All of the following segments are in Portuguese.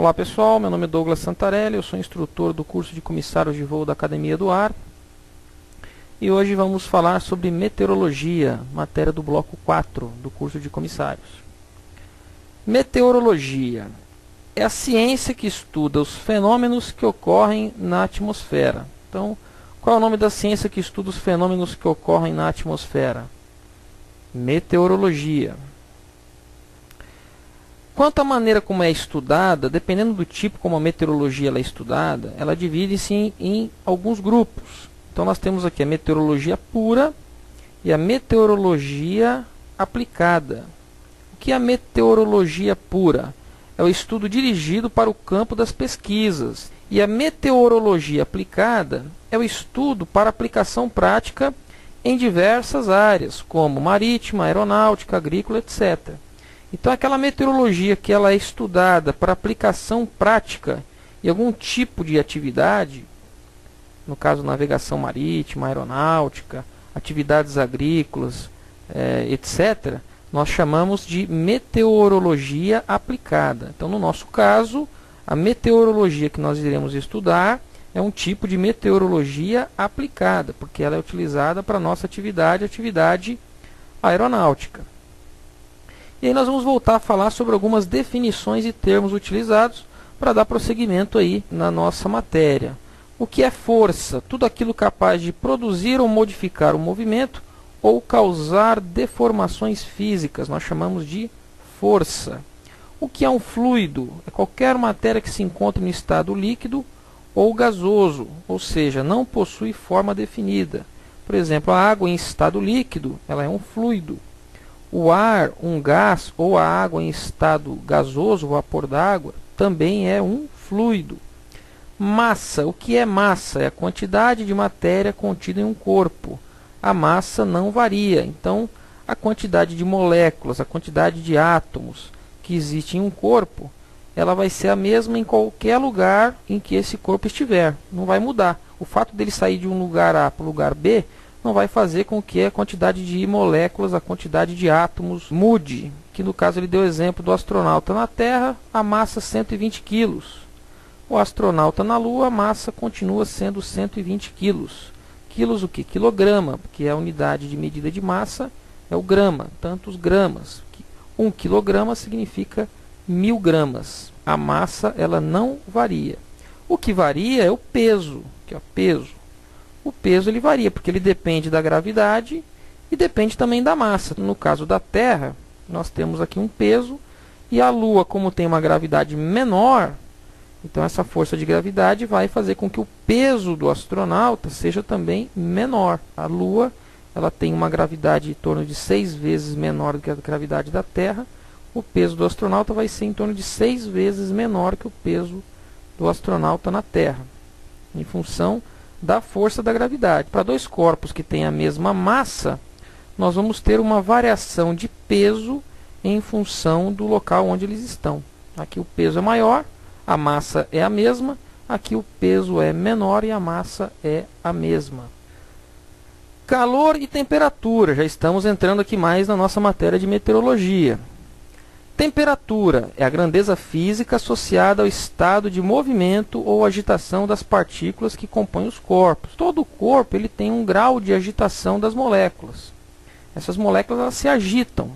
Olá pessoal, meu nome é Douglas Santarelli, eu sou instrutor do curso de comissários de voo da Academia do Ar. E hoje vamos falar sobre meteorologia, matéria do bloco 4 do curso de comissários. Meteorologia é a ciência que estuda os fenômenos que ocorrem na atmosfera. Então, qual é o nome da ciência que estuda os fenômenos que ocorrem na atmosfera? Meteorologia. Quanto à maneira como é estudada, dependendo do tipo como a meteorologia ela é estudada, ela divide-se em alguns grupos. Então nós temos aqui a meteorologia pura e a meteorologia aplicada. O que é a meteorologia pura? É o estudo dirigido para o campo das pesquisas. E a meteorologia aplicada é o estudo para aplicação prática em diversas áreas, como marítima, aeronáutica, agrícola, etc. Então aquela meteorologia que ela é estudada para aplicação prática em algum tipo de atividade, no caso navegação marítima, aeronáutica, atividades agrícolas, etc., nós chamamos de meteorologia aplicada. Então no nosso caso, a meteorologia que nós iremos estudar é um tipo de meteorologia aplicada, porque ela é utilizada para a nossa atividade aeronáutica. E aí nós vamos voltar a falar sobre algumas definições e termos utilizados para dar prosseguimento aí na nossa matéria. O que é força? Tudo aquilo capaz de produzir ou modificar o movimento ou causar deformações físicas, nós chamamos de força. O que é um fluido? É qualquer matéria que se encontra em estado líquido ou gasoso, ou seja, não possui forma definida. Por exemplo, a água em estado líquido, ela é um fluido. O ar, um gás, ou a água em estado gasoso, vapor d'água, também é um fluido. Massa. O que é massa? É a quantidade de matéria contida em um corpo. A massa não varia. Então, a quantidade de moléculas, a quantidade de átomos que existe em um corpo, ela vai ser a mesma em qualquer lugar em que esse corpo estiver. Não vai mudar. O fato dele sair de um lugar A para o lugar B não vai fazer com que a quantidade de moléculas, a quantidade de átomos mude. Que no caso ele deu o exemplo do astronauta na Terra, a massa 120 kg. O astronauta na Lua, a massa continua sendo 120 kg. Quilos o quê? Quilograma, porque a unidade de medida de massa é o grama, tantos gramas. 1 quilograma significa 1000 gramas. A massa ela não varia. O que varia é o peso, que é o peso. O peso ele varia, porque ele depende da gravidade e depende também da massa. No caso da Terra, nós temos aqui um peso, e a Lua, como tem uma gravidade menor, então essa força de gravidade vai fazer com que o peso do astronauta seja também menor. A Lua ela tem uma gravidade em torno de 6 vezes menor do que a gravidade da Terra. O peso do astronauta vai ser em torno de 6 vezes menor que o peso do astronauta na Terra, em função da força da gravidade. Para dois corpos que têm a mesma massa, nós vamos ter uma variação de peso em função do local onde eles estão. Aqui o peso é maior, a massa é a mesma. Aqui o peso é menor e a massa é a mesma. Calor e temperatura. Já estamos entrando aqui mais na nossa matéria de meteorologia. Temperatura é a grandeza física associada ao estado de movimento ou agitação das partículas que compõem os corpos. Todo corpo ele tem um grau de agitação das moléculas. Essas moléculas elas se agitam.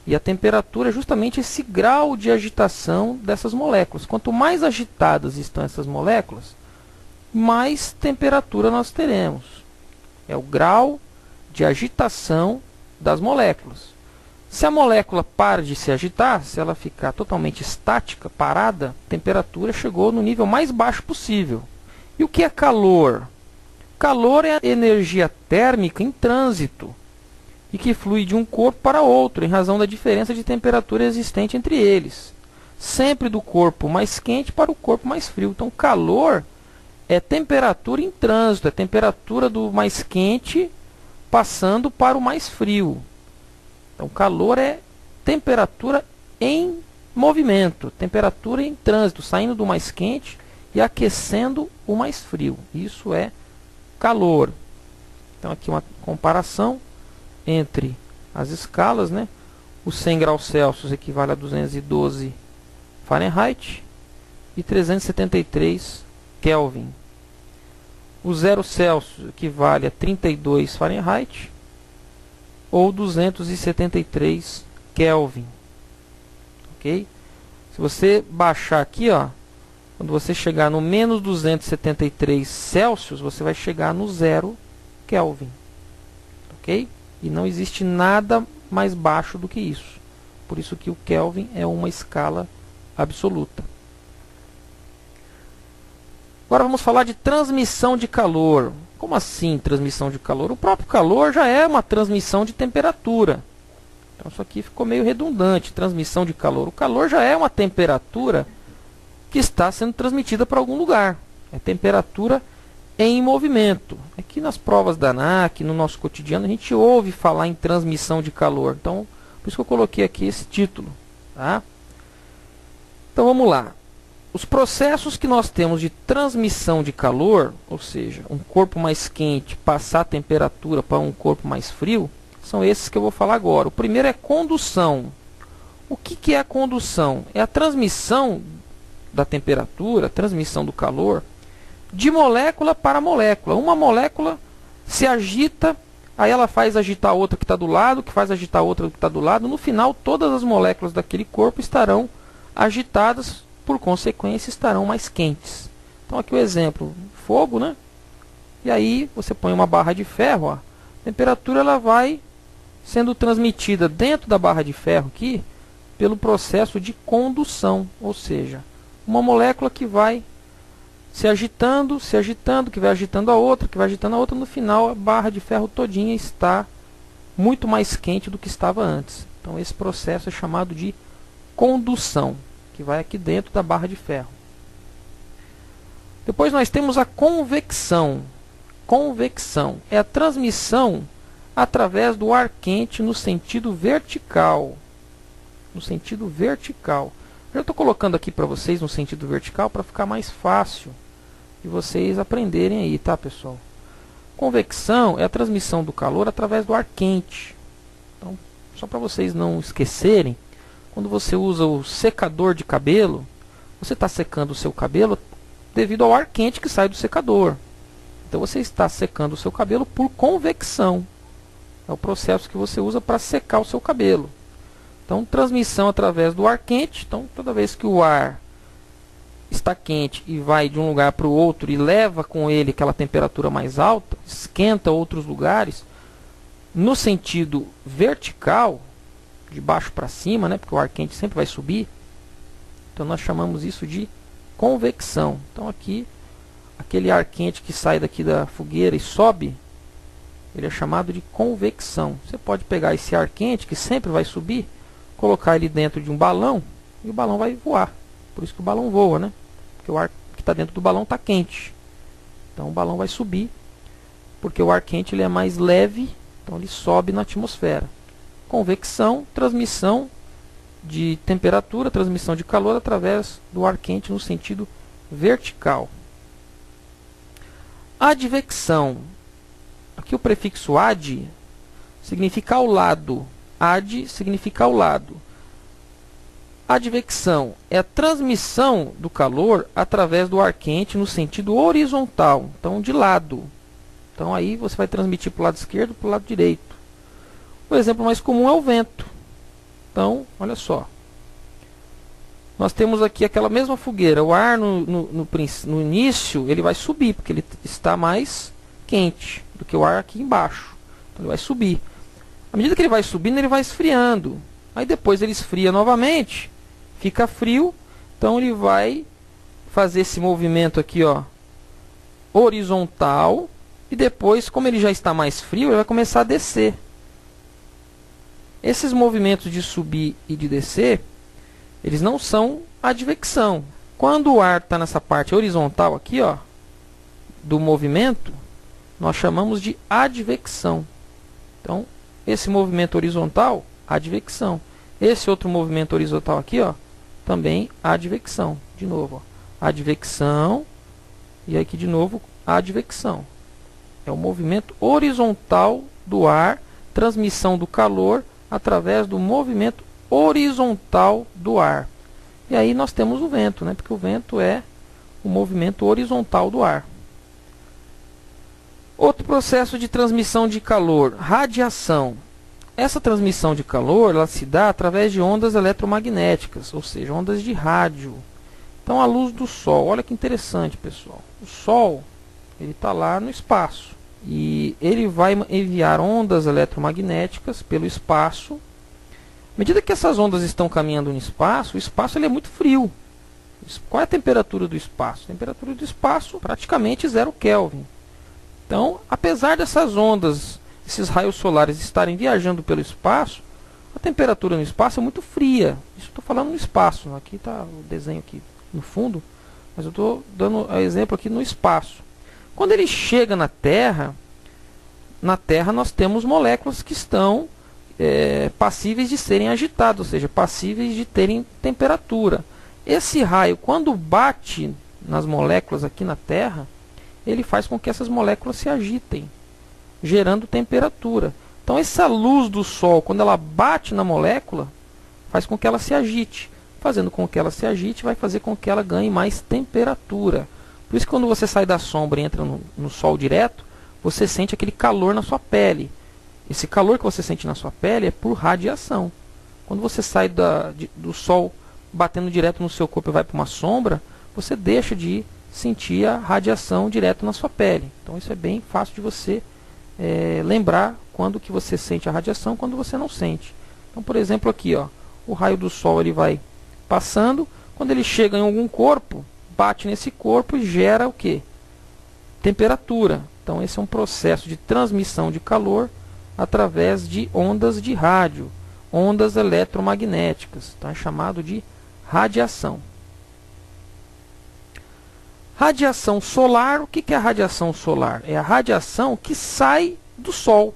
E a temperatura é justamente esse grau de agitação dessas moléculas. Quanto mais agitadas estão essas moléculas, mais temperatura nós teremos. É o grau de agitação das moléculas. Se a molécula para de se agitar, se ela ficar totalmente estática, parada, a temperatura chegou no nível mais baixo possível. E o que é calor? Calor é a energia térmica em trânsito e que flui de um corpo para outro, em razão da diferença de temperatura existente entre eles. Sempre do corpo mais quente para o corpo mais frio. Então, calor é temperatura em trânsito, é temperatura do mais quente passando para o mais frio. Então, calor é temperatura em movimento, temperatura em trânsito, saindo do mais quente e aquecendo o mais frio. Isso é calor. Então, aqui uma comparação entre as escalas, né? O 100 graus Celsius equivale a 212 Fahrenheit e 373 Kelvin. O 0 Celsius equivale a 32 Fahrenheit ou 273 Kelvin. Ok? Se você baixar aqui, ó, quando você chegar no menos 273 Celsius, você vai chegar no 0 Kelvin. Ok? E não existe nada mais baixo do que isso. Por isso que o Kelvin é uma escala absoluta. Agora vamos falar de transmissão de calor. Como assim transmissão de calor? O próprio calor já é uma transmissão de temperatura. Então isso aqui ficou meio redundante, transmissão de calor. O calor já é uma temperatura que está sendo transmitida para algum lugar. É temperatura em movimento. Aqui nas provas da ANAC, no nosso cotidiano, a gente ouve falar em transmissão de calor. Então, por isso que eu coloquei aqui esse título. Tá? Então vamos lá. Os processos que nós temos de transmissão de calor, ou seja, um corpo mais quente passar a temperatura para um corpo mais frio, são esses que eu vou falar agora. O primeiro é condução. O que é a condução? É a transmissão da temperatura, a transmissão do calor, de molécula para molécula. Uma molécula se agita, aí ela faz agitar a outra que está do lado, que faz agitar a outra que está do lado. No final, todas as moléculas daquele corpo estarão agitadas, por consequência, estarão mais quentes. Então aqui o exemplo, fogo, né? E aí você põe uma barra de ferro, ó, a temperatura ela vai sendo transmitida dentro da barra de ferro aqui pelo processo de condução, ou seja, uma molécula que vai se agitando, que vai agitando a outra, que vai agitando a outra, no final a barra de ferro todinha está muito mais quente do que estava antes. Então esse processo é chamado de condução, que vai aqui dentro da barra de ferro. Depois nós temos a convecção. Convecção é a transmissão através do ar quente no sentido vertical. No sentido vertical. Eu estou colocando aqui para vocês no sentido vertical para ficar mais fácil de vocês aprenderem aí, tá, pessoal? Convecção é a transmissão do calor através do ar quente. Então, só para vocês não esquecerem, quando você usa o secador de cabelo, você está secando o seu cabelo devido ao ar quente que sai do secador. Então você está secando o seu cabelo por convecção. É o processo que você usa para secar o seu cabelo. Então, transmissão através do ar quente. Então, toda vez que o ar está quente e vai de um lugar para o outro e leva com ele aquela temperatura mais alta, esquenta outros lugares, no sentido vertical, de baixo para cima, né, porque o ar quente sempre vai subir, então nós chamamos isso de convecção. Então aqui, aquele ar quente que sai daqui da fogueira e sobe, ele é chamado de convecção. Você pode pegar esse ar quente, que sempre vai subir, colocar ele dentro de um balão, e o balão vai voar. Por isso que o balão voa, né? Porque o ar que está dentro do balão está quente. Então o balão vai subir, porque o ar quente ele é mais leve, então ele sobe na atmosfera. Convecção, transmissão de temperatura, transmissão de calor através do ar quente no sentido vertical. Advecção. Aqui o prefixo ad significa ao lado. Ad significa ao lado. Advecção é a transmissão do calor através do ar quente no sentido horizontal, então de lado. Então aí você vai transmitir para o lado esquerdo, para o lado direito. O exemplo mais comum é o vento. Então, olha só. Nós temos aqui aquela mesma fogueira. O ar no início ele vai subir, porque ele está mais quente do que o ar aqui embaixo. Então ele vai subir. À medida que ele vai subindo, ele vai esfriando. Aí depois ele esfria novamente, fica frio. Então ele vai fazer esse movimento aqui, ó, horizontal. E depois, como ele já está mais frio, ele vai começar a descer. Esses movimentos de subir e de descer, eles não são advecção. Quando o ar está nessa parte horizontal aqui, ó, do movimento, nós chamamos de advecção. Então, esse movimento horizontal, advecção. Esse outro movimento horizontal aqui, ó, também advecção. De novo, ó, advecção e aqui de novo advecção. É o movimento horizontal do ar, transmissão do calor através do movimento horizontal do ar. E aí nós temos o vento, né? Porque o vento é o movimento horizontal do ar. Outro processo de transmissão de calor, radiação. Essa transmissão de calor ela se dá através de ondas eletromagnéticas, ou seja, ondas de rádio. Então a luz do Sol, olha que interessante, pessoal. O Sol ele está lá no espaço e ele vai enviar ondas eletromagnéticas pelo espaço. À medida que essas ondas estão caminhando no espaço, o espaço ele é muito frio. Qual é a temperatura do espaço? A temperatura do espaço praticamente 0 Kelvin. Então, apesar dessas ondas, esses raios solares estarem viajando pelo espaço, a temperatura no espaço é muito fria. Isso estou falando no espaço. Aqui está o desenho aqui no fundo, mas eu estou dando exemplo aqui no espaço. Quando ele chega na Terra nós temos moléculas que estão passíveis de serem agitadas, ou seja, passíveis de terem temperatura. Esse raio, quando bate nas moléculas aqui na Terra, ele faz com que essas moléculas se agitem, gerando temperatura. Então essa luz do Sol, quando ela bate na molécula, faz com que ela se agite. Fazendo com que ela se agite, vai fazer com que ela ganhe mais temperatura. Por isso que quando você sai da sombra e entra no Sol direto, você sente aquele calor na sua pele. Esse calor que você sente na sua pele é por radiação. Quando você sai do Sol batendo direto no seu corpo e vai para uma sombra, você deixa de sentir a radiação direto na sua pele. Então isso é bem fácil de você lembrar quando que você sente a radiação, quando você não sente. Então, por exemplo, aqui, ó, o raio do Sol ele vai passando, quando ele chega em algum corpo, bate nesse corpo e gera o quê? Temperatura. Então esse é um processo de transmissão de calor através de ondas de rádio, ondas eletromagnéticas. Então é chamado de radiação. Radiação solar, o que é a radiação solar? É a radiação que sai do Sol.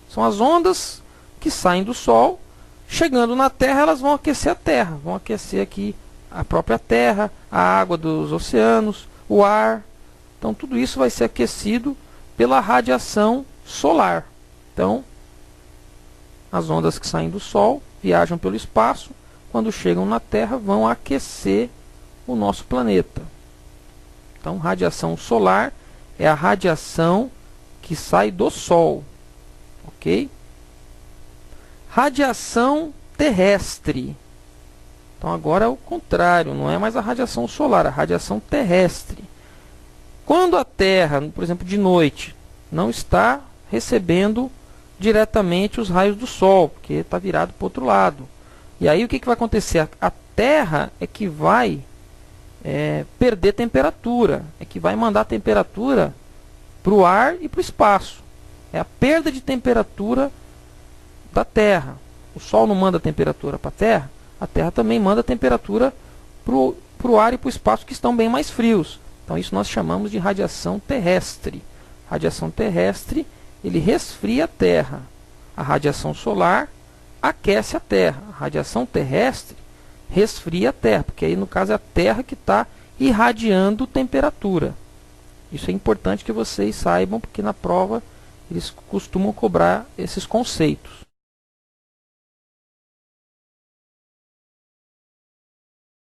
São as ondas que saem do Sol, chegando na Terra, elas vão aquecer a Terra. Vão aquecer aqui a própria Terra, a água dos oceanos, o ar. Então tudo isso vai ser aquecido pela radiação solar. Então, as ondas que saem do Sol viajam pelo espaço, quando chegam na Terra, vão aquecer o nosso planeta. Então, radiação solar é a radiação que sai do Sol. Ok? Radiação terrestre. Então, agora é o contrário. Não é mais a radiação solar, é a radiação terrestre. Quando a Terra, por exemplo, de noite, não está recebendo diretamente os raios do Sol, porque está virado para o outro lado. E aí o que vai acontecer? A Terra é que vai perder temperatura, é que vai mandar temperatura para o ar e para o espaço. É a perda de temperatura da Terra. O Sol não manda temperatura para a Terra também manda temperatura para o ar e para o espaço, que estão bem mais frios. Então isso nós chamamos de radiação terrestre. Radiação terrestre, ele resfria a Terra. A radiação solar aquece a Terra. A radiação terrestre resfria a Terra, porque aí no caso é a Terra que está irradiando temperatura. Isso é importante que vocês saibam, porque na prova eles costumam cobrar esses conceitos.